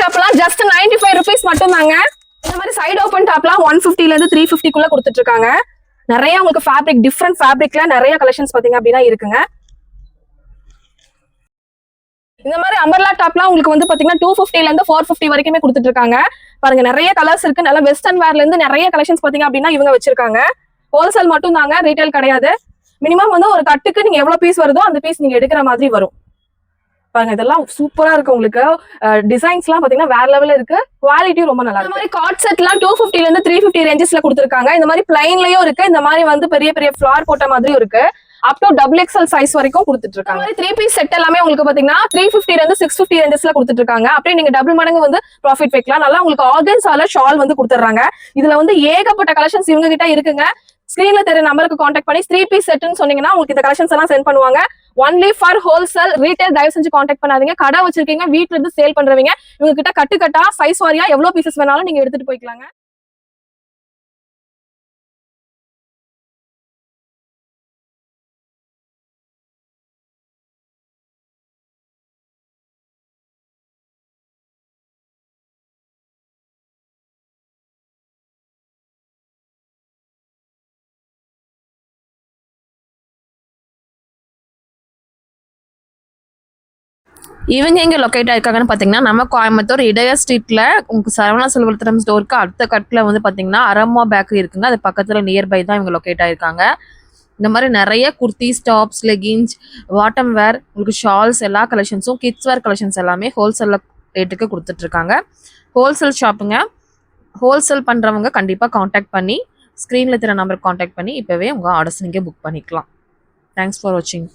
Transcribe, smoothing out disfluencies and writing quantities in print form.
டாப்லாம் just 95 rupees மட்டும் தாங்க. இந்த மாதிரி சைடு ஓப்பன் டாப்லாம் 150 ல இருந்து 350 கொடுத்துட்டு இருக்காங்க. நிறைய உங்களுக்கு ஃபேப்ரிக் டிஃப்ரெண்ட் ஃபேப்ரிக்ல நிறைய கலெக்ஷன்ஸ் பாத்தீங்க அப்படின்னா இருக்குங்க. இந்த மாதிரி அம்பர்லா டாப்லாம் உங்களுக்கு வந்து பாத்தீங்கன்னா 250 ல இருந்து 450 வரைக்குமே கொடுத்துட்டு இருக்காங்க. பாருங்க நிறைய கலர்ஸ் இருக்கு. நல்ல வெஸ்டர்ன் வேர்ல இருந்து நிறைய கலெக்ஷன்ஸ் பாத்தீங்க அப்படின்னா இவங்க வச்சிருக்காங்க. ஹோல்சேல் மட்டும் தாங்க, ரீட்டைல் கிடையாது. மினிமம் வந்து ஒரு கட்டுக்கு நீங்க எவ்வளவு பீஸ் வருதோ அந்த பீஸ் நீங்க எடுக்கிற மாதிரி வரும். பாருங்க இதெல்லாம் சூப்பரா இருக்கு. உங்களுக்கு டிசைன்ஸ் எல்லாம் பாத்தீங்கன்னா வேற லெவல்ல இருக்கு. குவாலிட்டி ரொம்ப நல்லா இருக்கு. இந்த மாதிரி காட் செட் எல்லாம் 250 ல இருந்து 350 ரேஞ்சஸ்ல கொடுத்துருக்காங்க. இந்த மாதிரி பிளைன்லயும் இருக்கு, இந்த மாதிரி வந்து பெரிய பெரிய ஃபிளார் போட்ட மாதிரியும் இருக்கு. அப் டு XXL சைஸ் வரைக்கும் கொடுத்துட்டு இருக்காங்க. 3 பீஸ் செட் எல்லாமே உங்களுக்கு பாத்தீங்கன்னா 350 ல இருந்து 650 ரேஞ்சஸ்ல கொடுத்துட்டு இருக்காங்க. அப்படியே நீங்க டபுள் மடங்கு வந்து ப்ராஃபிட் வைக்கலாம். நல்லா உங்களுக்கு ஆர்கன்ஸால ஷால் வந்து கொடுத்துறாங்க. இதுல வந்து ஏகப்பட்ட கலெக்ஷன்ஸ் இவங்க கிட்ட இருக்குங்க. ஸ்கிரீன்ல தெரிய நம்பருக்கு கான்டாக்ட் பண்ணி 3 பீஸ் செட்னு சொன்னீங்கன்னா உங்களுக்கு இந்த கலெக்ஷன்ஸ் எல்லாம் சென்ட் பண்ணுவாங்க. ஒன்லி ஃபார் ஹோல்சேல், ரீட்டைல் தயவு செஞ்சு கான்டாக்ட் பண்ணாதீங்க. கடை வச்சிருக்கீங்க, வீட்டுல இருந்து சேல் பண்றவங்க இவங்க கிட்ட கட்டு கட்டா சைஸ் வாரியா எவ்வளவு பீசஸ் வேணாலும் நீங்க எடுத்துட்டு போய்க்கலாங்க. இவங்க எங்கே லொக்கேட் ஆயிருக்காங்கன்னு பார்த்தீங்கன்னா நம்ம கோயம்புத்தூர் இடைய ஸ்ட்ரீட்டில் உங்களுக்கு சரவணா செல்வரத்னம் ஸ்டோருக்கு அடுத்த கட்டில் வந்து பார்த்தீங்கன்னா அரம்மா பேக்கரி இருக்குங்க. அது பக்கத்தில் நியர்பை தான் இவங்க லொக்கேட் ஆயிருக்காங்க. இந்த மாதிரி நிறைய குர்த்திஸ், டாப்ஸ், லெகின்ஸ், பாட்டம் வேர், உங்களுக்கு ஷால்ஸ் எல்லா கலெக்ஷன்ஸும், கிட்ஸ் வேர் கலெக்ஷன்ஸ் எல்லாமே ஹோல்சேல் ரேட்டுக்கு கொடுத்துட்ருக்காங்க. ஹோல்சேல் ஷாப்புங்க. ஹோல்சேல் பண்ணுறவங்க கண்டிப்பாக காண்டாக்ட் பண்ணி ஸ்க்ரீனில் தெரிய நம்பருக்கு காண்டாக்ட் பண்ணி இப்போவே உங்கள் ஆர்டர்ஸ் நீங்கள் புக் பண்ணிக்கலாம். தேங்க்ஸ் ஃபார் வாட்சிங்.